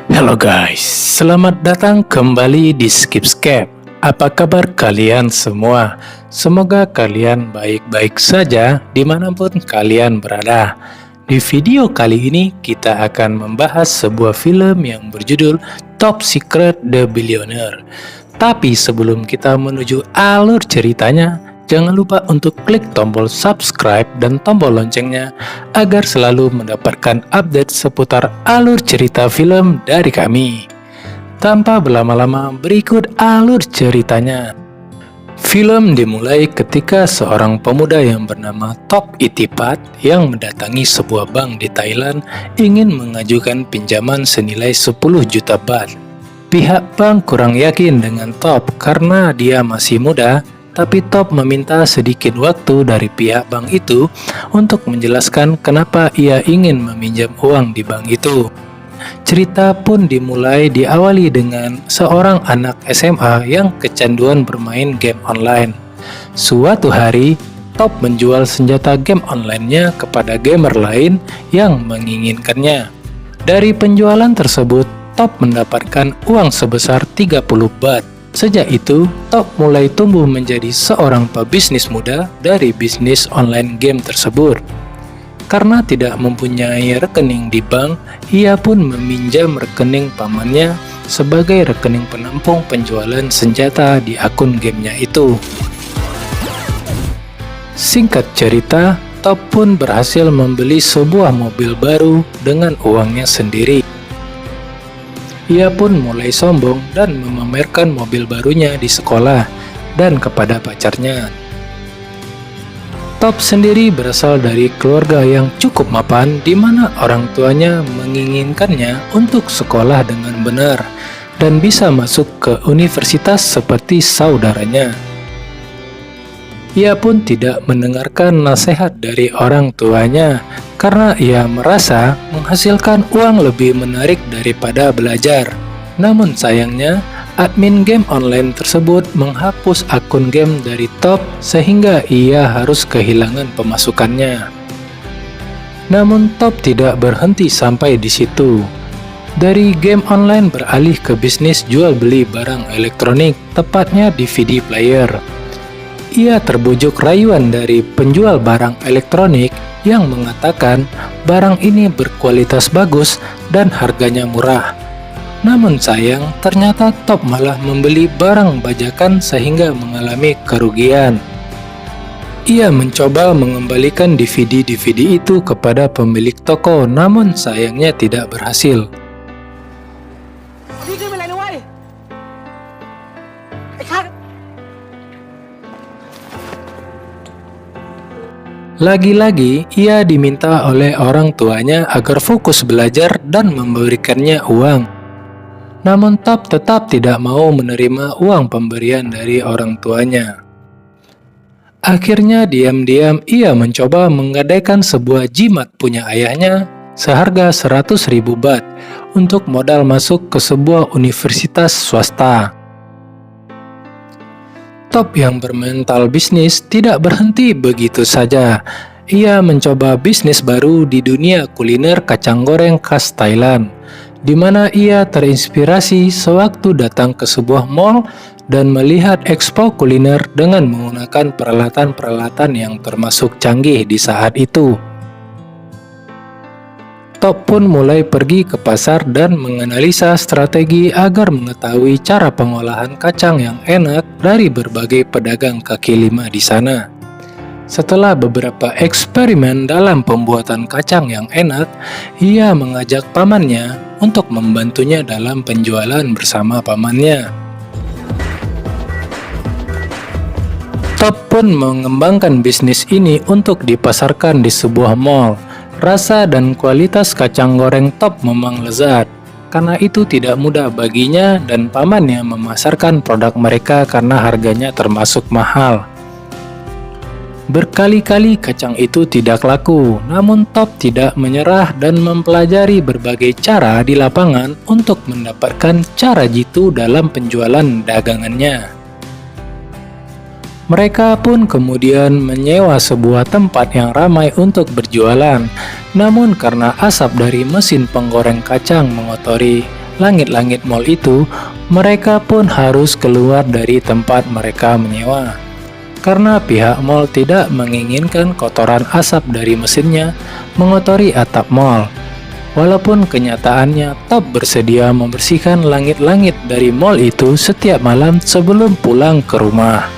Halo guys, selamat datang kembali di Skipscape. Apa kabar kalian semua? Semoga kalian baik-baik saja dimanapun kalian berada. Di video kali ini kita akan membahas sebuah film yang berjudul Top Secret The Billionaire. Tapi sebelum kita menuju alur ceritanya, jangan lupa untuk klik tombol subscribe dan tombol loncengnya agar selalu mendapatkan update seputar alur cerita film dari kami. Tanpa berlama-lama, berikut alur ceritanya. Film dimulai ketika seorang pemuda yang bernama Top Itipat yang mendatangi sebuah bank di Thailand ingin mengajukan pinjaman senilai 10 juta baht. Pihak bank kurang yakin dengan Top karena dia masih muda, tapi Top meminta sedikit waktu dari pihak bank itu untuk menjelaskan kenapa ia ingin meminjam uang di bank itu. Cerita pun diawali dengan seorang anak SMA yang kecanduan bermain game online. Suatu hari, Top menjual senjata game online-nya kepada gamer lain yang menginginkannya. Dari penjualan tersebut, Top mendapatkan uang sebesar 30 baht. Sejak itu, Top mulai tumbuh menjadi seorang pebisnis muda dari bisnis online game tersebut. Karena tidak mempunyai rekening di bank, ia pun meminjam rekening pamannya sebagai rekening penampung penjualan senjata di akun gamenya itu. Singkat cerita, Top pun berhasil membeli sebuah mobil baru dengan uangnya sendiri. Ia pun mulai sombong dan memamerkan mobil barunya di sekolah dan kepada pacarnya. Top sendiri berasal dari keluarga yang cukup mapan di mana orang tuanya menginginkannya untuk sekolah dengan benar dan bisa masuk ke universitas seperti saudaranya. Ia pun tidak mendengarkan nasihat dari orang tuanya karena ia merasa menghasilkan uang lebih menarik daripada belajar. Namun sayangnya, admin game online tersebut menghapus akun game dari Top sehingga ia harus kehilangan pemasukannya. Namun Top tidak berhenti sampai di situ. Dari game online beralih ke bisnis jual beli barang elektronik, tepatnya DVD player. Ia terbujuk rayuan dari penjual barang elektronik yang mengatakan barang ini berkualitas bagus dan harganya murah. Namun sayang, ternyata Top malah membeli barang bajakan sehingga mengalami kerugian. Ia mencoba mengembalikan DVD-DVD itu kepada pemilik toko, namun sayangnya tidak berhasil. Lagi-lagi, ia diminta oleh orang tuanya agar fokus belajar dan memberikannya uang. Namun Top tetap tidak mau menerima uang pemberian dari orang tuanya. Akhirnya diam-diam ia mencoba menggadaikan sebuah jimat punya ayahnya seharga 100.000 baht untuk modal masuk ke sebuah universitas swasta. Top yang bermental bisnis tidak berhenti begitu saja. Ia mencoba bisnis baru di dunia kuliner kacang goreng khas Thailand, di mana ia terinspirasi sewaktu datang ke sebuah mall dan melihat ekspo kuliner dengan menggunakan peralatan-peralatan yang termasuk canggih di saat itu. Top pun mulai pergi ke pasar dan menganalisa strategi agar mengetahui cara pengolahan kacang yang enak dari berbagai pedagang kaki lima di sana. Setelah beberapa eksperimen dalam pembuatan kacang yang enak, ia mengajak pamannya untuk membantunya dalam penjualan bersama pamannya. Top pun mengembangkan bisnis ini untuk dipasarkan di sebuah mall. Rasa dan kualitas kacang goreng Top memang lezat. Karena itu tidak mudah baginya dan pamannya memasarkan produk mereka karena harganya termasuk mahal. Berkali-kali kacang itu tidak laku, namun Top tidak menyerah dan mempelajari berbagai cara di lapangan untuk mendapatkan cara jitu dalam penjualan dagangannya. Mereka pun kemudian menyewa sebuah tempat yang ramai untuk berjualan. Namun karena asap dari mesin penggoreng kacang mengotori langit-langit mal itu, mereka pun harus keluar dari tempat mereka menyewa. Karena pihak mal tidak menginginkan kotoran asap dari mesinnya mengotori atap mal. Walaupun kenyataannya Top bersedia membersihkan langit-langit dari mal itu setiap malam sebelum pulang ke rumah.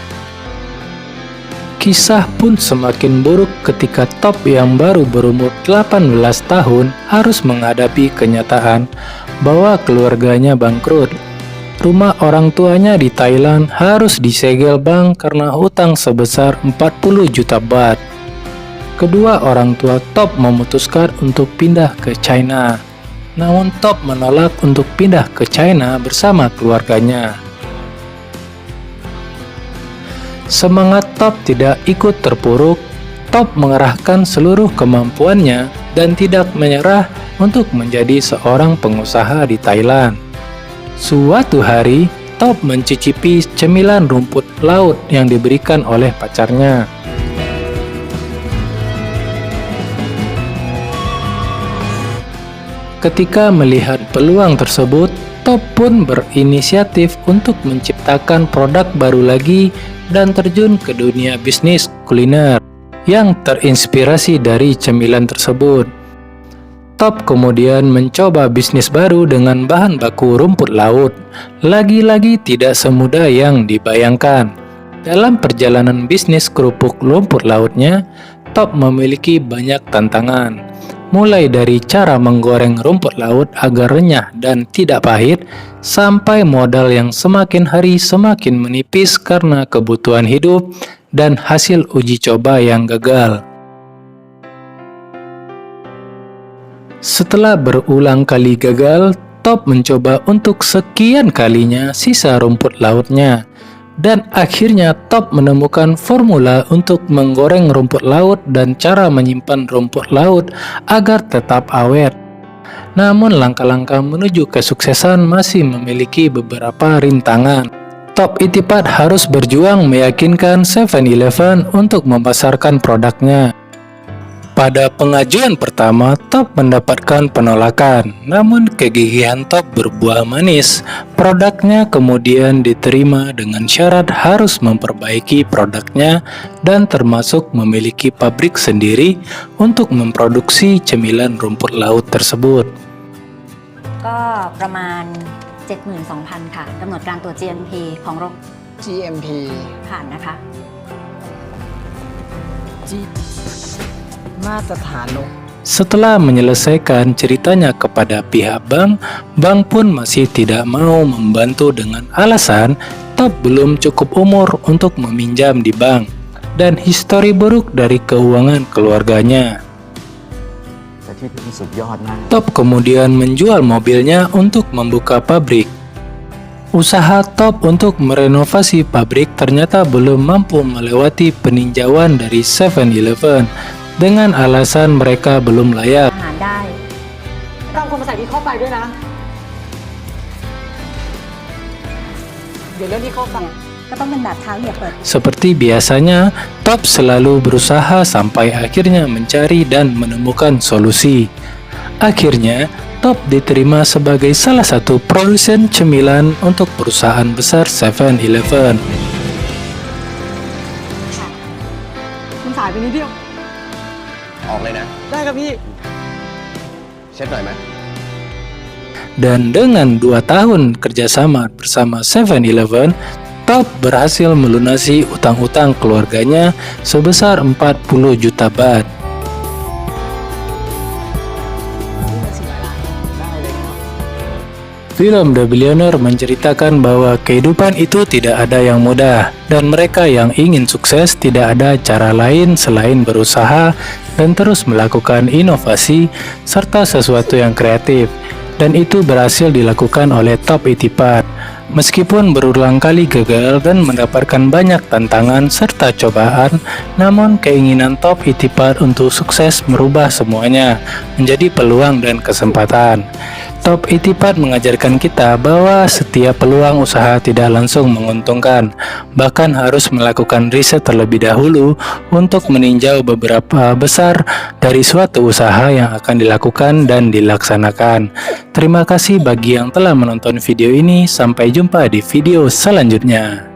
Kisah pun semakin buruk ketika Top yang baru berumur 18 tahun harus menghadapi kenyataan bahwa keluarganya bangkrut. Rumah orang tuanya di Thailand harus disegel bank karena hutang sebesar 40 juta baht. Kedua orang tua Top memutuskan untuk pindah ke China. Namun Top menolak untuk pindah ke China bersama keluarganya. Semangat Top tidak ikut terpuruk. Top mengerahkan seluruh kemampuannya dan tidak menyerah untuk menjadi seorang pengusaha di Thailand. Suatu hari, Top mencicipi cemilan rumput laut yang diberikan oleh pacarnya. Ketika melihat peluang tersebut, Top pun berinisiatif untuk menciptakan produk baru lagi dan terjun ke dunia bisnis kuliner yang terinspirasi dari cemilan tersebut. Top kemudian mencoba bisnis baru dengan bahan baku rumput laut. Lagi-lagi tidak semudah yang dibayangkan. Dalam perjalanan bisnis kerupuk rumput lautnya, Top memiliki banyak tantangan. Mulai dari cara menggoreng rumput laut agar renyah dan tidak pahit, sampai modal yang semakin hari semakin menipis karena kebutuhan hidup dan hasil uji coba yang gagal. Setelah berulang kali gagal, Top mencoba untuk sekian kalinya sisa rumput lautnya. Dan akhirnya Top menemukan formula untuk menggoreng rumput laut dan cara menyimpan rumput laut agar tetap awet. Namun langkah-langkah menuju kesuksesan masih memiliki beberapa rintangan. Top Itipat harus berjuang meyakinkan 7-Eleven untuk memasarkan produknya. Pada pengajuan pertama, Top mendapatkan penolakan, namun kegigihan Top berbuah manis. Produknya kemudian diterima dengan syarat harus memperbaiki produknya dan termasuk memiliki pabrik sendiri untuk memproduksi cemilan rumput laut tersebut. ก็ประมาณ 72,000 ค่ะกำหนดการตรวจ GMP ของโรง GMP ผ่านนะคะ มาตรฐานโลก Setelah menyelesaikan ceritanya kepada pihak bank, bank pun masih tidak mau membantu dengan alasan Top belum cukup umur untuk meminjam di bank dan histori buruk dari keuangan keluarganya. แต่ที่นี่สุดยอดมาก Top kemudian menjual mobilnya untuk membuka pabrik. Usaha Top untuk merenovasi pabrik ternyata belum mampu melewati peninjauan dari 7-Eleven dengan alasan mereka belum layak. อาหารได้ เราควรมาใส่นี้เข้าไปด้วยนะ เดี๋ยวเรื่องนี้เข้าฟัง ก็ต้องเป็นแบบเท้าเหยียบเปิด Seperti biasanya, Top selalu berusaha sampai akhirnya mencari dan menemukan solusi. Akhirnya, Top diterima sebagai salah satu produsen cemilan untuk perusahaan besar 7-Eleven. คุณสายไปนิดเดียว ออกเลยนะ ได้ครับพี่ เช็ดหน่อยไหม Dan dengan 2 tahun kerjasama bersama 7-Eleven, Top berhasil melunasi utang-utang keluarganya sebesar 40 juta baht. Film The Billionaire menceritakan bahwa kehidupan itu tidak ada yang mudah, dan mereka yang ingin sukses tidak ada cara lain selain berusaha dan terus melakukan inovasi serta sesuatu yang kreatif, dan itu berhasil dilakukan oleh Top Itipat. Meskipun berulang kali gagal dan mendapatkan banyak tantangan serta cobaan, namun keinginan Top Itipat untuk sukses merubah semuanya menjadi peluang dan kesempatan. Top Itipat mengajarkan kita bahwa setiap peluang usaha tidak langsung menguntungkan, bahkan harus melakukan riset terlebih dahulu untuk meninjau beberapa besar dari suatu usaha yang akan dilakukan dan dilaksanakan. Terima kasih bagi yang telah menonton video ini, sampai jumpa di video selanjutnya.